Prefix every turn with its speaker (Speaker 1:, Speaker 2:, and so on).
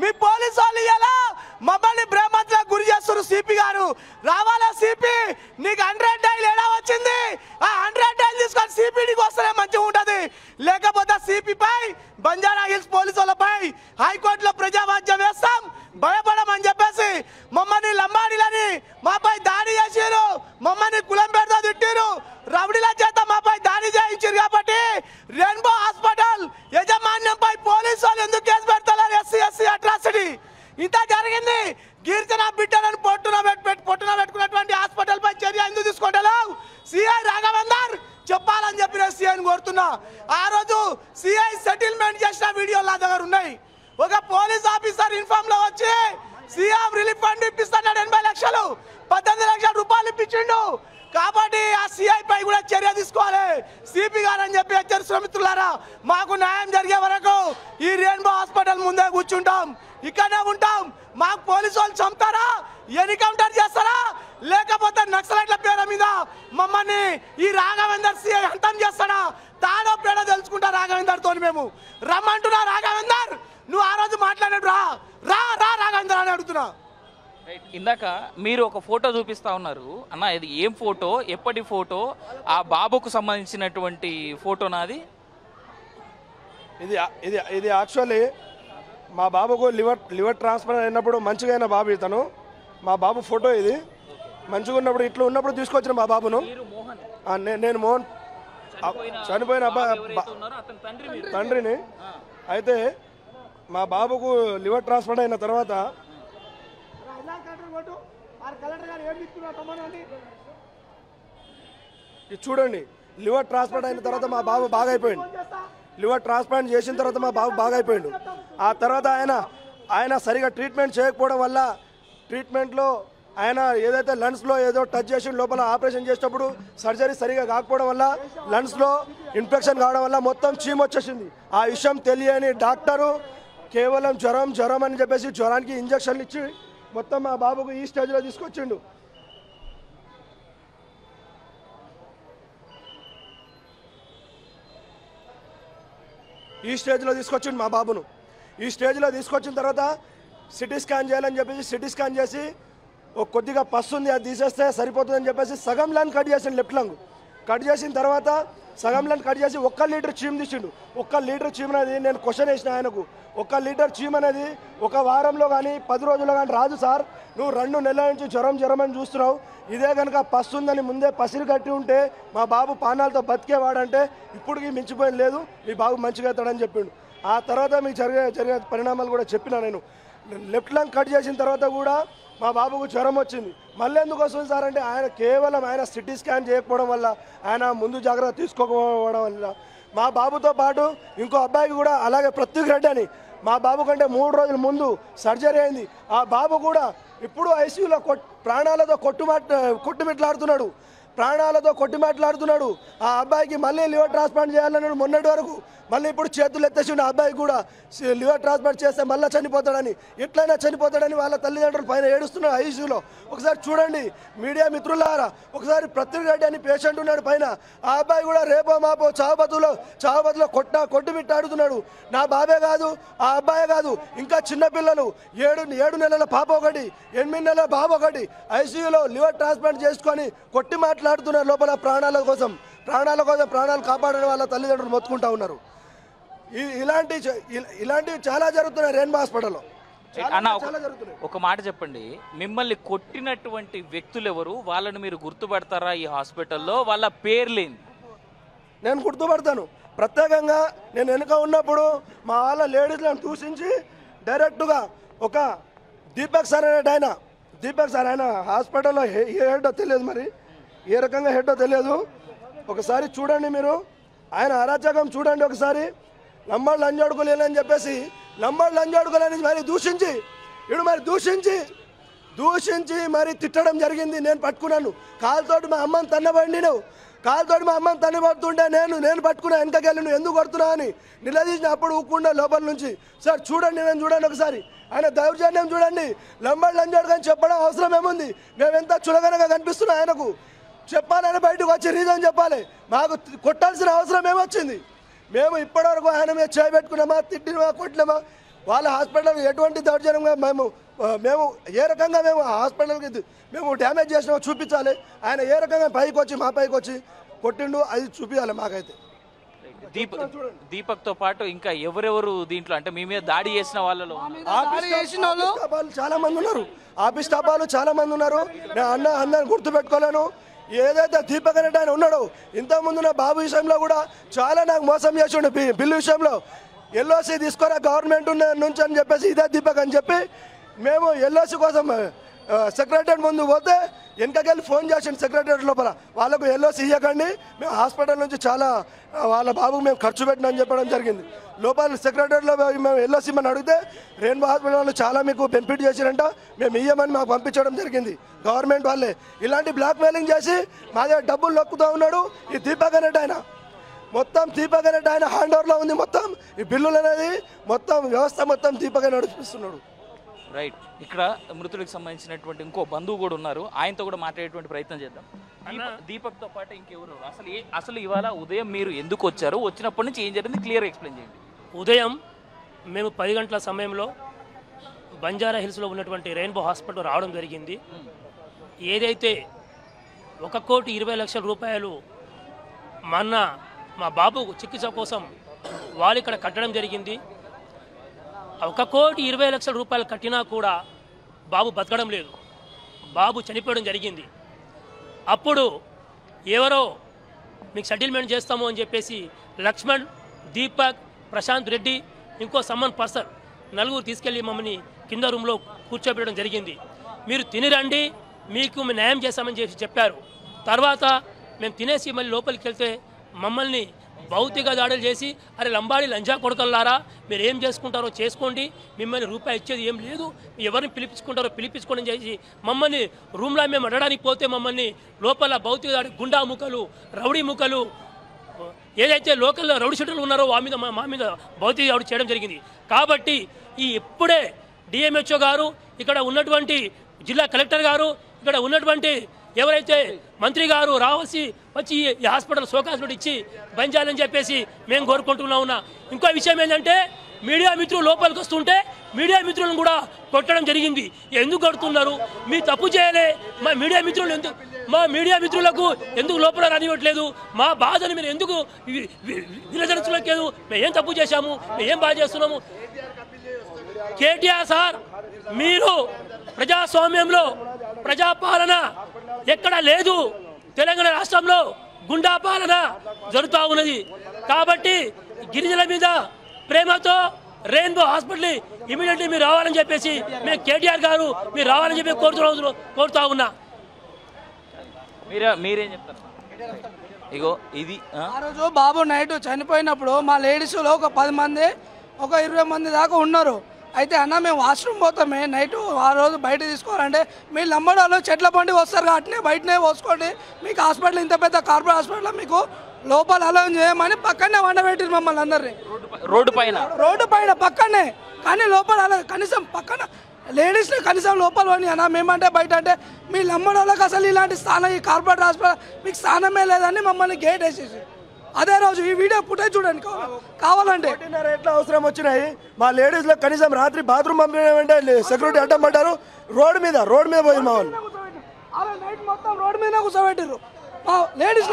Speaker 1: మీ police వాళ్ళు ఇలా మమ్మల్ని భ్రమత్లకు గురి చేస్తున్నారు. సిపి గారు రావాలా? సిపి నీకు 100 డైల్ ఎలా వచ్చింది? ఆ 100 డైల్ తీసుకొని సిపిడికి వస్తేనే మంచిగా ఉంటుంది. లేకపోతే సిపిపై బంజారా హిల్స్ పోలీసు వాళ్ళపై హైకోర్టులో ప్రజావాజ్యం వేస్తాం, భయపడమని చెప్పేసి మమ్మల్ని లంబాడీలని మాపై దాడి చేసిరు, మమ్మల్ని కులం పేరుతో తిట్టిరు, రౌడీల చేత మాపై దాడి చేయించారు. కాబట్టి రెయిన్బో హాస్పిటల్ యజమాన్యంపై పోలీసు వాళ్ళు ఎందుకు కేసు పెడతారు? ఎస్సీ అట్రాసిటీ ఇంత జరిగింది. గిరిజన బిడ్డలను పొట్టున పెట్టుకున్నటువంటి హాస్పిటల్ పై చర్య ఎందుకు తీసుకుంటలేవు? సిఐ రాఘవేందర్ చెప్పాలని చెప్పి నేను సిఐని కోరుతున్నా. ఆ రోజు సిఐ సెటిల్మెంట్ చేసిన వీడియోలు నా దగ్గర ఉన్నాయి. ఒక పోలీస్ ఆఫీసర్ ఇన్ఫామ్ లో వచ్చి సీఎం రిలీఫ్ ఫండ్ ఇప్పిస్తున్నాడు, 80 లక్షలు, 18 లక్షల రూపాయలు ఇప్పించిండు. కాబట్టి ఆ సిఐ పై కూడా చర్య తీసుకోవాలి సిపి గారు అని చెప్పి హెచ్చరిస్తున్న మిత్రులారా. మాకు న్యాయం జరిగే వరకు ఈ రెయిన్బో హాస్పిటల్ ముందే కూర్చుంటాం, ఇక్కడనే ఉంటాం. మాకు పోలీసు వాళ్ళు చంపుతారా, ఎన్కౌంటర్ చేస్తారా, లేకపోతే నక్సలైట్ల పేరు మీద మమ్మల్ని ఈ రాఘవేందర్ సిఐ హంతం చేస్తాడా? తాడో పేడో తెలుసుకుంటా రాఘవేందర్ తోని మేము రమ్మంటున్నా. రాఘవేందర్ నువ్వు ఆ రోజు మాట్లాడాడు, రా రా రా రాఘవేందర్ అని అడుగుతున్నా.
Speaker 2: ఇందాక మీరు ఒక ఫోటో చూపిస్తా ఉన్నారు అన్న, ఇది ఏం ఫోటో, ఎప్పటి ఫోటో? ఆ బాబుకు సంబంధించినటువంటి ఫోటో నాది.
Speaker 3: ఇది యాక్చువల్లీ మా బాబుకు లివర్ ట్రాన్స్ఫర్ అయినప్పుడు మంచిగా అయిన బాబు ఇతను. మా బాబు ఫోటో ఇది. మంచిగా ఉన్నప్పుడు ఇట్లా ఉన్నప్పుడు తీసుకొచ్చిన మా బాబును. నేను మోహన్ చనిపోయిన తండ్రిని. అయితే మా బాబుకు లివర్ ట్రాన్స్ఫర్ అయిన తర్వాత ఇది చూడండి, లివర్ ట్రాన్స్ప్లాంట్ అయిన తర్వాత మా బాబు బాగా అయిపోయింది. లివర్ ట్రాన్స్ప్లాంట్ చేసిన తర్వాత మా బాబు బాగా అయిపోయిండు. ఆ తర్వాత ఆయన సరిగా ట్రీట్మెంట్ చేయకపోవడం వల్ల, ట్రీట్మెంట్లో ఆయన ఏదైతే లంగ్స్లో ఏదో టచ్ చేసి లోపల ఆపరేషన్ చేసేటప్పుడు సర్జరీ సరిగా కాకపోవడం వల్ల లంగ్స్లో ఇన్ఫెక్షన్ కావడం వల్ల మొత్తం చీమ వచ్చేసింది. ఆ విషయం తెలియని డాక్టరు కేవలం జ్వరం అని చెప్పేసి జ్వరానికి ఇంజక్షన్లు ఇచ్చి మొత్తం మా బాబుకు ఈ స్టేజ్లో తీసుకొచ్చిండు. ఈ స్టేజ్లో తీసుకొచ్చిండు మా బాబును. ఈ స్టేజ్లో తీసుకొచ్చిన తర్వాత సిటీ స్కాన్ చేయాలని చెప్పేసి సిటీ స్కాన్ చేసి ఒక కొద్దిగా పస్సు ఉంది, అది తీసేస్తే సరిపోతుందని చెప్పేసి సగం లంగ్ కట్ చేసిండు, లెఫ్ట్ లంగ్ కట్ చేసిన తర్వాత సగం లంగ్ కట్ చేసి 1 లీటర్ చీమ తీసిండు. 1 లీటర్ చీమ అనేది నేను క్వశ్చన్ వేసిన ఆయనకు, 1 లీటర్ చీమ అనేది 1 వారంలో కానీ 10 రోజుల్లో కానీ రాదు సార్, నువ్వు 2 నెలల నుంచి జ్వరం అని చూస్తున్నావు, ఇదే కనుక పస్సు ఉందని ముందే పసిరు కట్టి ఉంటే మా బాబు పానాలతో బతికేవాడంటే ఇప్పటికీ మించిపోయింది లేదు, మీ బాబు మంచిగా అవుతాడని చెప్పిండు. ఆ తర్వాత మీకు జరిగే పరిణామాలు కూడా చెప్పినా నేను. లెఫ్ట్ లంగ్ కట్ చేసిన తర్వాత కూడా మా బాబుకు జ్వరం వచ్చింది. మళ్ళీ ఎందుకు వస్తుంది సార్ అంటే కేవలం ఆయన సిటీ స్కాన్ చేయకపోవడం వల్ల, ఆయన ముందు జాగ్రత్త తీసుకోకపోవడం వల్ల. మా బాబుతో పాటు ఇంకో అబ్బాయికి కూడా అలాగే ప్రత్యేక్ రెడ్డి అని, మా బాబు కంటే 3 రోజుల ముందు సర్జరీ అయింది. ఆ బాబు కూడా ఇప్పుడు ఐసీయూలో ప్రాణాలతో కొట్టుమిట్లాడుతున్నాడు. ఆ అబ్బాయికి మళ్ళీ లివర్ ట్రాన్స్ప్లాంట్ చేయాలన్నాడు మొన్నటి వరకు. మళ్ళీ ఇప్పుడు చేతులు ఎత్తేసి ఆ అబ్బాయి కూడా లివర్ ట్రాన్స్ప్లాంట్ చేస్తే మళ్ళీ చనిపోతాడని, ఎట్లయినా చనిపోతాడని వాళ్ళ తల్లిదండ్రులు పైన ఏడుస్తున్నారు ఐసీయూలో. ఒకసారి చూడండి మీడియా మిత్రులారా, ఒకసారి ప్రత్యేక్ రెడ్డి అని పేషెంట్ ఉన్నాడు పైన. ఆ అబ్బాయి కూడా రేపో మాపో చావబతులో కొట్టుమిట్టాడుతున్నాడు. నా బాబే కాదు, ఆ అబ్బాయే కాదు, ఇంకా చిన్నపిల్లలు 7 నెలల పాప ఒకటి, 8 నెలల బాబు ఒకటి ఐసీయూలో లివర్ ట్రాన్స్ప్లాంట్ చేసుకొని కొట్టి మాట్లాడుతున్నారు లోపల ప్రాణాలు కాపాడని వాళ్ళ తల్లిదండ్రులు మొత్తుకుంటా ఉన్నారు. ఇలాంటివి చాలా జరుగుతున్నాయి రెయిన్బో హాస్పిటల్లో.
Speaker 2: అన్న ఒక మాట చెప్పండి, మిమ్మల్ని కొట్టినటువంటి వ్యక్తులు ఎవరు? వాళ్ళని మీరు గుర్తుపడతారా ఈ హాస్పిటల్లో? వాళ్ళ పేర్లేంది?
Speaker 3: నేను గుర్తుపడతాను. ప్రత్యేకంగా నేను వెనుక ఉన్నప్పుడు మా వాళ్ళ లేడీస్లను దూషించి డైరెక్ట్గా ఒక దీపక్ సార్ ఆయన హాస్పిటల్లో హెడ్డో తెలియదు, మరి ఏ రకంగా హెడ్డో తెలియదు. ఒకసారి చూడండి మీరు, ఆయన అరాచకం చూడండి ఒకసారి. లంబాడు లంజాడుకోలేని చెప్పేసి లంబాడు లంజాడుకోలేని మరి దూషించి మరి తిట్టడం జరిగింది. నేను పట్టుకున్నాను, కాలుతోటి మా అమ్మని తన్నబడుతుంటే నేను పట్టుకున్నా, వెనకకెళ్ళి నువ్వు ఎందుకు కొడుతున్నా అని నిలదీసిన. అప్పుడు ఊకుండా లోపల నుంచి సార్ చూడండి, నేను చూడండి ఒకసారి ఆయన దౌర్జన్యం చూడండి. లంబాడు లంజాడు కానీ చెప్పడం అవసరం ఏముంది? మేము ఎంత చులకనగా కనిపిస్తున్నాం, ఆయనకు చెప్పాలని బయటకు వచ్చి రీజన్ చెప్పాలి. మాకు కొట్టాల్సిన అవసరం ఏమొచ్చింది? మేము ఇప్పటివరకు ఆయన మీద చేయబెట్టుకున్నామా, తిట్టినామా, కొట్టినామా? వాళ్ళ హాస్పిటల్ ఎటువంటి దౌర్జన్యంగా మేము ఏ రకంగా మేము హాస్పిటల్కి మేము డ్యామేజ్ చేసినామో చూపించాలి. ఆయన ఏ రకంగా పైకి వచ్చి మా పైకి వచ్చి కొట్టిండు అది చూపించాలి మాకైతే.
Speaker 2: దీపక్ తో పాటు ఇంకా ఎవరెవరు దీంట్లో అంటే మీ మీద దాడి చేసిన వాళ్ళలో
Speaker 3: చాలా మంది ఉన్నారు. ఆఫీస్ స్టాఫాలు చాలా మంది ఉన్నారు. నేను అందరిని గుర్తుపెట్టుకోలేను. ఏదైతే దీపక్ అనేటి ఆయన ఉన్నాడో ఇంతకుముందు నా బాబు విషయంలో కూడా చాలా నాకు మోసం చేసిండు. బిల్లు విషయంలో ఎల్ఓసి తీసుకోరా గవర్నమెంట్ నుంచి అని చెప్పేసి ఇదే దీపక్ అని చెప్పి మేము ఎల్ఓసి కోసం సెక్రటరీ ముందు పోతే వెనకకెళ్ళి ఫోన్ చేసిండు సెక్రటరీ లోపల వాళ్ళకు ఎల్ఓసి ఇవ్వకండి, మేము హాస్పిటల్ నుంచి చాలా వాళ్ళ బాబుకు మేము ఖర్చు పెట్టినని చెప్పడం జరిగింది. లోపల సెక్రటరీలో మేము ఎల్ఓసి మనం అడిగితే రెయిన్బో హాస్పిటల్ వాళ్ళు చాలా మీకు బెనిఫిట్ చేసిరంట, మేము ఇయ్యమని మాకు పంపించడం జరిగింది గవర్నమెంట్ వాళ్ళే. ఇలాంటి బ్లాక్ మెయిలింగ్ చేసి మా దగ్గర డబ్బులు నొక్కుతూ ఉన్నాడు ఈ దీపక్ అనేటి ఆయన. మొత్తం దీపక్ అనేటి ఆయన హ్యాండ్ ఓవర్లో ఉంది. మొత్తం ఈ బిల్లులు అనేది మొత్తం వ్యవస్థ మొత్తం దీపక్ నడిపిస్తున్నాడు.
Speaker 2: రైట్. ఇక్కడ మృతుడికి సంబంధించినటువంటి ఇంకో బంధువు కూడా ఉన్నారు, ఆయనతో కూడా మాట్లాడేటువంటి ప్రయత్నం చేద్దాం. దీపక్ తో పాటు ఇంకెవరు అసలు ఇవాళ ఉదయం మీరు ఎందుకు వచ్చారు, వచ్చినప్పటి నుంచి ఏం జరిగింది క్లియర్ ఎక్స్ప్లెయిన్ చేయండి.
Speaker 4: ఉదయం మేము 10 గంటల సమయంలో బంజారా హిల్స్లో ఉన్నటువంటి రెయిన్బో హాస్పిటల్ రావడం జరిగింది. ఏదైతే 1,20,00,000 రూపాయలు మా బాబు చికిత్స కోసం వాళ్ళు ఇక్కడ కట్టడం జరిగింది. 1,20,00,000 రూపాయలు కట్టినా కూడా బాబు బతకడం లేదు, బాబు చనిపోవడం జరిగింది. అప్పుడు ఎవరో మీకు సెటిల్మెంట్ చేస్తాము అని చెప్పేసి లక్ష్మణ్, దీపక్, ప్రశాంత్ రెడ్డి, ఇంకో సమ్మన్ పర్సన్ నలుగురు తీసుకెళ్ళి మమ్మల్ని కింద రూమ్లో కూర్చోబెట్టడం జరిగింది. మీరు తినిరండి, మీకు మేము న్యాయం చేస్తామని చెప్పారు. తర్వాత మేము తినేసి మళ్ళీ లోపలికి వెళ్తే మమ్మల్ని భౌతిక దాడులు చేసి అరే లంబాడి లంజా కొడకల్లారా మీరు ఏం చేసుకుంటారో చేసుకోండి, మిమ్మల్ని రూపాయి ఇచ్చేది ఏం లేదు, ఎవరిని పిలిపించుకుంటారో పిలిపించుకోండి చేసి మమ్మల్ని రూమ్లో మేము అడడానికి పోతే మమ్మల్ని లోపల భౌతిక దాడి గుండా ముఖలు, రౌడీ ముఖలు, ఏదైతే లోకల్లో రౌడీ షీటర్లు ఉన్నారో మా మీద భౌతిక దాడి చేయడం జరిగింది. కాబట్టి ఇప్పుడే డిఎంహెచ్ఓ గారు, ఇక్కడ ఉన్నటువంటి జిల్లా కలెక్టర్ గారు, ఇక్కడ ఉన్నటువంటి ఎవరైతే మంత్రి గారు రావాల్సి వచ్చి ఈ హాస్పిటల్ సోకాసులు ఇచ్చి బంద్ చేయాలని చెప్పేసి మేము కోరుకుంటున్నా. ఇంకో విషయం ఏంటంటే మీడియా మిత్రులు లోపలికి వస్తుంటే మీడియా మిత్రులను కూడా కొట్టడం జరిగింది. ఎందుకు కొడుతున్నారు? మీ తప్పు చేయలే, మా మీడియా మిత్రులకు ఎందుకు లోపల రానివ్వట్లేదు? మా బాధను మీరు ఎందుకు వినదర్చలేదు? మేము ఏం తప్పు చేశాము, మేము ఏం బాధ చేస్తున్నాము? కేటీఆర్ సార్, మీరు ప్రజాస్వామ్యంలో ప్రజాపాలన ఎక్కడా లేదు. తెలంగాణ రాష్ట్రంలో గుండా పాలన జరుగుతూ ఉన్నది. కాబట్టి గిరిజనుల మీద ప్రేమతో రెయిన్బో హాస్పిటల్ ఇమీడియట్లీ మీరు రావాలని చెప్పేసి మేము కేటీఆర్ గారు మీరు రావాలని చెప్పి కోరుతా ఉన్నా.
Speaker 2: మీరేం చెప్తారు? ఇగో ఇది
Speaker 1: ఆ రోజు బాబు నైట్ చనిపోయినప్పుడు మా లేడీస్లో ఒక 10 మంది, ఒక 20 మంది దాకా ఉన్నారు. అయితే అన్న మేము వాష్రూమ్ పోతామే నైట్, ఆ రోజు బయట తీసుకోవాలంటే మీ లంబడాలు చెట్ల పండి వస్తారు కాబట్టి బయటనే పోసుకోండి, మీకు హాస్పిటల్ ఇంత పెద్ద కార్పొరేట్ హాస్పిటల్ మీకు లోపల అలా చేయమని పక్కనే వండబెట్టిరు మమ్మల్ని అందరినీ. రోడ్డు పైన పక్కనే, కానీ లోపల అలా కనీసం పక్కన లేడీస్ని కనీసం లోపల అని అన్న, మేమంటే బయట అంటే మీ లంబడాలకు అసలు ఇలాంటి స్థానం ఈ కార్పొరేట్ హాస్పిటల్ మీకు స్థానమే లేదని మమ్మల్ని గేట్ వేసేసి అదే రోజు ఈ వీడియో ఫుటేజ్ చూడండి కావాలంటే.
Speaker 3: ఎట్లా అవసరం వచ్చినాయి మా లేడీస్ లో కనీసం రాత్రి బాత్రూమ్ పంపించమంటే సెక్యూరిటీ అడ్డం పడ్డారు. రోడ్డు మీద పోయి మా వాళ్ళు
Speaker 1: నైట్ మొత్తం రోడ్డు మీద కూర్చోబెట్టారు మా లేడీస్.